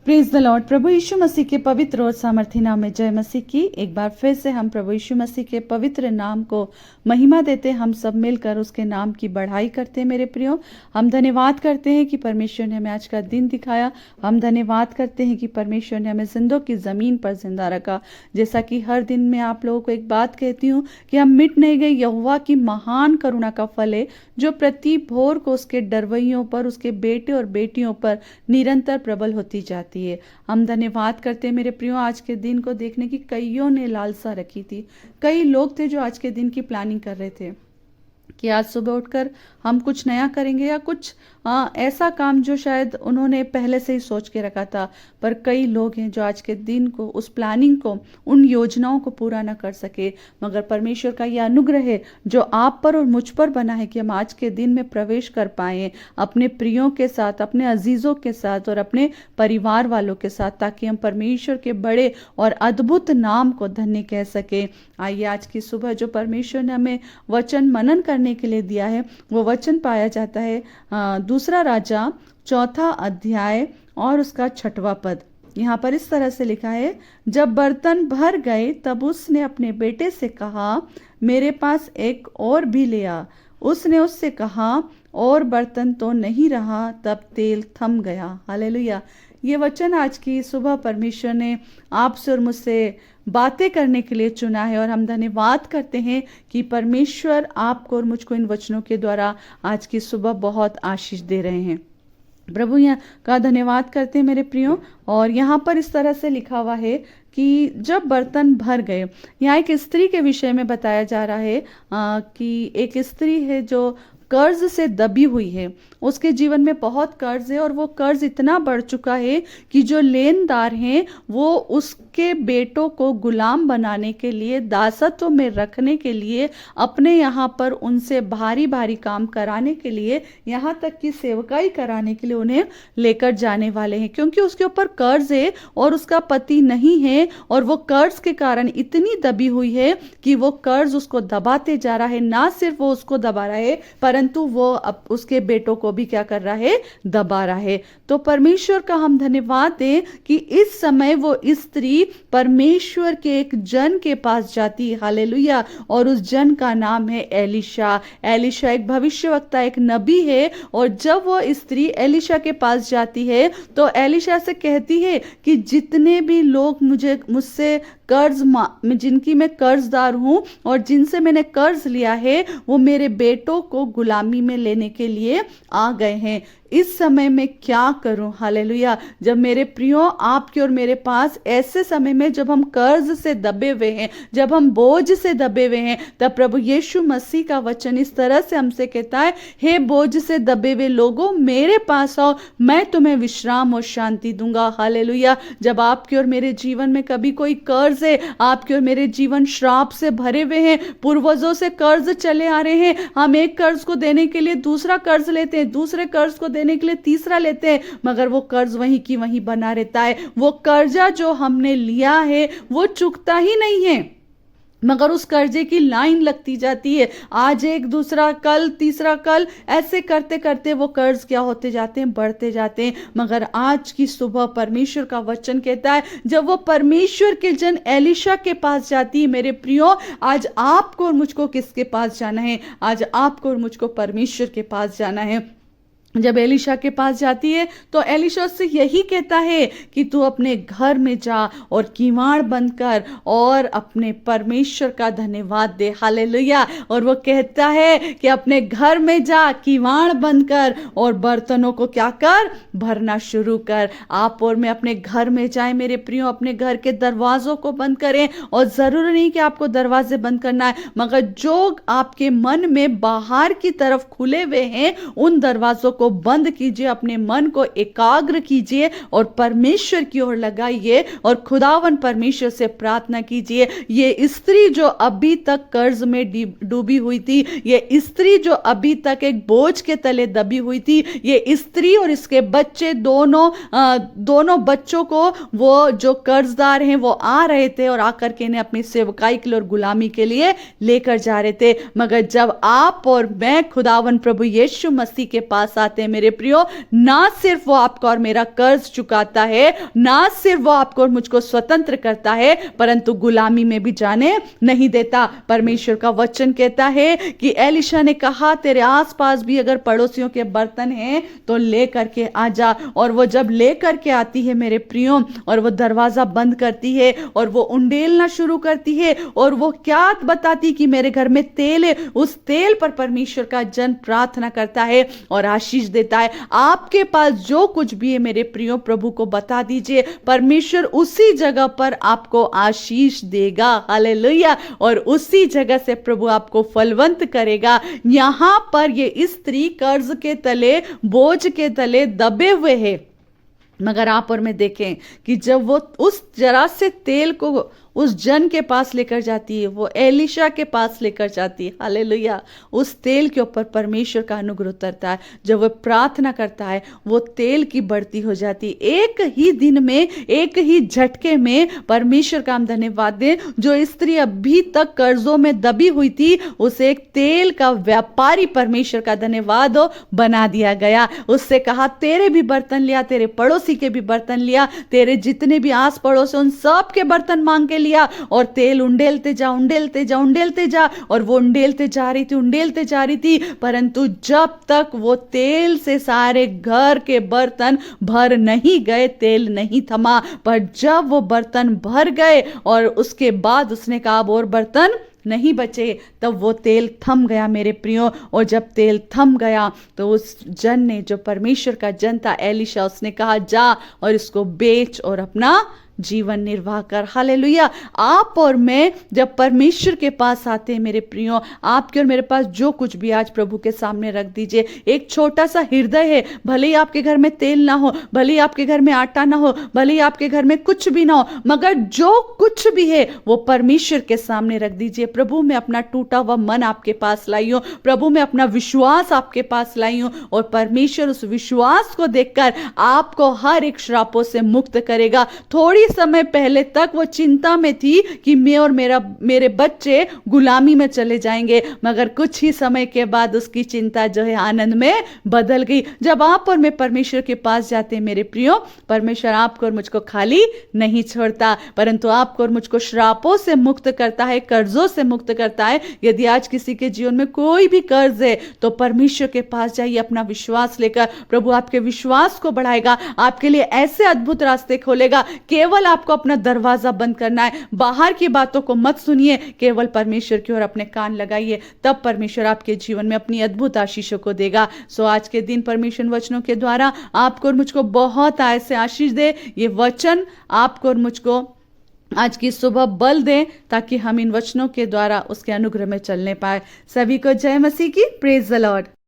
Praise the Lord. प्रभु यीशु मसीह के पवित्र और सामर्थी नाम में जय मसीह की। एक बार फिर से हम प्रभु यीशु मसीह के पवित्र नाम को महिमा देते, हम सब मिलकर उसके नाम की बढ़ाई करते हैं। मेरे प्रियो, हम धन्यवाद करते हैं कि परमेश्वर ने हमें आज का दिन दिखाया। हम धन्यवाद करते हैं कि परमेश्वर ने हमें जिंदों की ज़मीन पर जिंदा रखा। जैसा कि हर दिन मैं आप लोगों को एक बात कहती हूँ कि हम मिट नहीं गए। यहोवा की महान करुणा का फल है जो प्रति भोर को उसके डरवैयों पर, उसके बेटे और बेटियों पर निरंतर प्रबल होती जाती है। हम धन्यवाद करते हैं मेरे प्रियो। आज के दिन को देखने की कईयों ने लालसा रखी थी। कई लोग थे जो आज के दिन की प्लानिंग कर रहे थे कि आज सुबह उठकर हम कुछ नया करेंगे या कुछ ऐसा काम जो शायद उन्होंने पहले से ही सोच के रखा था। पर कई लोग हैं जो आज के दिन को, उस प्लानिंग को, उन योजनाओं को पूरा ना कर सके। मगर परमेश्वर का यह अनुग्रह है जो आप पर और मुझ पर बना है कि हम आज के दिन में प्रवेश कर पाए अपने प्रियों के साथ, अपने अजीजों के साथ और अपने परिवार वालों के साथ, ताकि हम परमेश्वर के बड़े और अद्भुत नाम को धन्य कह सके। आइए आज की सुबह जो परमेश्वर ने हमें वचन मनन करने के लिए दिया है, वो वचन पाया जाता है दूसरा राजा 4 अध्याय और उसका 6वां पद। यहाँ पर इस तरह से लिखा है, जब बर्तन भर गए तब उसने अपने बेटे से कहा, मेरे पास एक और भी ले आ। उसने उससे कहा, और बर्तन तो नहीं रहा। तब तेल थम गया। हालेलुया। ये वचन आज की सुबह परमेश्वर ने आपसे और मुझसे बातें करने के लिए चुना है और हम धन्यवाद करते हैं कि परमेश्वर आपको और मुझको इन वचनों के द्वारा आज की सुबह बहुत आशीष दे रहे हैं। प्रभु यहाँ का धन्यवाद करते हैं मेरे प्रियो। और यहाँ पर इस तरह से लिखा हुआ है कि जब बर्तन भर गए। यहाँ एक स्त्री के विषय में बताया जा रहा है कि एक स्त्री है जो कर्ज से दबी हुई है। उसके जीवन में बहुत कर्ज है और वो कर्ज इतना बढ़ चुका है कि जो लेनदार हैं वो उसके बेटों को गुलाम बनाने के लिए, दासत्व में रखने के लिए, अपने यहाँ पर उनसे भारी भारी काम कराने के लिए, यहाँ तक कि सेवकाई कराने के लिए उन्हें लेकर जाने वाले हैं, क्योंकि उसके ऊपर कर्ज है और उसका पति नहीं है। और वो कर्ज के कारण इतनी दबी हुई है कि वो कर्ज उसको दबाते जा रहा है। ना सिर्फ वो उसको दबा रहा है, परंतु वो अब उसके बेटों को भी क्या कर रहा है, दबा रहा है। तो परमेश्वर का हम धन्यवाद दें कि इस समय वो स्त्री परमेश्वर के एक जन के पास जाती है। हालेलुया। और उस जन का नाम है एलिशा। एलिशा एक भविष्यवक्ता, एक नबी है। और जब वो स्त्री एलिशा के पास जाती है तो एलिशा से कहती है कि जितने भी लोग मुझसे कर्ज जिनकी मैं कर्जदार हूं और जिनसे मैंने कर्ज लिया है, वो मेरे बेटों को गुलामी में लेने के लिए आ गए हैं। इस समय में क्या करूं? हालेलुया। जब मेरे प्रियो आपके और मेरे पास ऐसे समय में जब हम कर्ज से दबे हुए हैं, जब हम बोझ से दबे हुए हैं, तब प्रभु यीशु मसीह का वचन इस तरह से हमसे कहता है, हे बोझ से दबे हुए लोगों, मेरे पास आओ, मैं तुम्हें विश्राम और शांति दूंगा। हालेलुया। जब आपके और मेरे जीवन में कभी कोई कर्ज है, आपके और मेरे जीवन श्राप से भरे हुए हैं, पूर्वजों से कर्ज चले आ रहे हैं, हम एक कर्ज को देने के लिए दूसरा कर्ज लेते हैं, दूसरे कर्ज को देने के लिए तीसरा लेते हैं, मगर वो कर्ज वहीं की वहीं बना रहता है। वो कर्जा जो हमने लिया है वो चुकता ही नहीं है, मगर उस कर्जे की लाइन लगती जाती है। आज एक, दूसरा कल, तीसरा कल, ऐसे करते करते वो कर्ज क्या होते जाते हैं, बढ़ते जाते हैं। मगर आज की सुबह परमेश्वर का वचन कहता है, जब वो परमेश्वर के जन एलिशा के पास जाती है, मेरे प्रियो, आज आपको और मुझको किसके पास जाना है? आज आपको और मुझको परमेश्वर के पास जाना है। जब एलिशा के पास जाती है तो एलिशा उससे यही कहता है कि तू अपने घर में जा और किवाड़ बंद कर और अपने परमेश्वर का धन्यवाद दे। हालेलुया। और वो कहता है कि अपने घर में जा, किवाड़ बंद कर और बर्तनों को क्या कर, भरना शुरू कर। आप और मैं अपने घर में जाए मेरे प्रियो, अपने घर के दरवाजों को बंद करें। और जरूरी नहीं कि आपको दरवाजे बंद करना है, मगर जो आपके मन में बाहर की तरफ खुले हुए हैं उन दरवाजों को बंद कीजिए, अपने मन को एकाग्र कीजिए और परमेश्वर की ओर लगाइए और खुदावन परमेश्वर से प्रार्थना कीजिए। ये स्त्री जो अभी तक कर्ज में डूबी हुई थी, ये स्त्री जो अभी तक एक बोझ के तले दबी हुई थी, ये स्त्री और इसके बच्चे दोनों बच्चों को वो जो कर्जदार हैं वो आ रहे थे और आकर के इन्हें अपनी सेवकाई के लिए और गुलामी के लिए लेकर जा रहे थे। मगर जब आप और मैं खुदावन प्रभु यीशु मसीह के पास आते हैं मेरे प्रियो, ना सिर्फ वो आपका और मेरा कर्ज चुकाता है, ना सिर्फ वो आपको और मुझको स्वतंत्र करता है, परंतु गुलामी में भी जाने नहीं देता। परमेश्वर का वचन कहता है कि एलिशा ने कहा तेरे आसपास भी अगर पड़ोसियों के बर्तन हैं तो ले करके आ जा। और वो जब ले करके आती है मेरे प्रियो, और वो दरवाजा बंद करती है और वो उंडेलना शुरू करती है, और वो क्या बताती कि मेरे घर में तेल है, उस तेल पर परमेश्वर का जन प्रार्थना करता है और आशीष देता है। आपके पास जो कुछ भी है मेरे प्रियो, प्रभु को बता दीजिए, परमेश्वर उसी जगह पर आपको आशीष देगा। हालेलुया। और उसी जगह से प्रभु आपको फलवंत करेगा। यहां पर ये स्त्री कर्ज के तले, बोझ के तले दबे हुए हैं, मगर आप और मैं देखें कि जब वो उस जरा से तेल को उस जन के पास लेकर जाती है, वो एलिशा के पास लेकर जाती है, हालेलुया, उस तेल के ऊपर परमेश्वर का अनुग्रह उतरता है। जब वो प्रार्थना करता है, वो तेल की बढ़ती हो जाती है। एक ही दिन में, एक ही झटके में परमेश्वर का हम धन्यवाद दें, जो स्त्री अभी तक कर्जों में दबी हुई थी, उसे एक तेल का व्यापारी परमेश्वर का धन्यवाद हो बना दिया गया। उससे कहा तेरे भी बर्तन लिया, तेरे पड़ोसी के भी बर्तन लिया, तेरे जितने भी आस पड़ोस उन सब के बर्तन मांग के लिया, और तेल उंडेलते जा, उंडेलते जा, उंडेलते जा। और वो उंडेलते जा रही थी, उंडेलते जा रही थी, परंतु जब तक वो तेल से सारे घर के बर्तन भर नहीं गए, तेल नहीं थमा। पर जब वो बर्तन भर गए और उसके बाद उसने कहा अब और बर्तन नहीं बचे, तब वो तेल थम गया मेरे प्रियो। और जब तेल थम गया तो उस जन ने, जो परमेश्वर का जन था एलिशा, उसने कहा जा और इसको बेच और अपना जीवन निर्वाह कर। हालेलुया। आप और मैं जब परमेश्वर के पास आते हैं मेरे प्रियो, आपके और मेरे पास जो कुछ भी आज प्रभु के सामने रख दीजिए। एक छोटा सा हृदय है, भले ही आपके घर में तेल ना हो, भले ही आपके घर में आटा ना हो, भले ही आपके घर में कुछ भी ना हो, मगर जो कुछ भी है वो परमेश्वर के सामने रख दीजिए। प्रभु मैं अपना टूटा हुआ मन आपके पास लाई हूं, प्रभु मैं अपना विश्वास आपके पास लाई हूं, और परमेश्वर उस विश्वास को देखकर आपको हर एक श्रापों से मुक्त करेगा। थोड़ी समय पहले तक वो चिंता में थी कि मैं और मेरे बच्चे गुलामी में चले जाएंगे, मगर कुछ ही समय के बाद उसकी चिंता जो है आनंद में बदल गई। जब आप और मैं परमेश्वर के पास जाते हैं मेरे प्रियो, परमेश्वर आपको और मुझको खाली नहीं छोड़ता, परंतु आपको और मुझको श्रापों से मुक्त करता है, कर्जों से मुक्त करता है। यदि आज किसी के जीवन में कोई भी कर्ज है तो परमेश्वर के पास जाइए अपना विश्वास लेकर। प्रभु आपके विश्वास को बढ़ाएगा, आपके लिए ऐसे अद्भुत रास्ते खोलेगा। केवल आपको अपना दरवाजा बंद करना है, बाहर की बातों को मत सुनिए, केवल परमेश्वर की ओर अपने कान लगाइए, तब परमेश्वर आपके जीवन में अपनी अद्भुत आशीषों को देगा। सो आज के दिन परमेश्वर वचनों के द्वारा आपको और मुझको बहुत ऐसे आशीष दे। ये वचन आपको और मुझको आज की सुबह बल दें, ताकि हम इन वचनों के द्वारा उसके अनुग्रह में चलने पाए। सभी को जय मसीह की। Praise the Lord.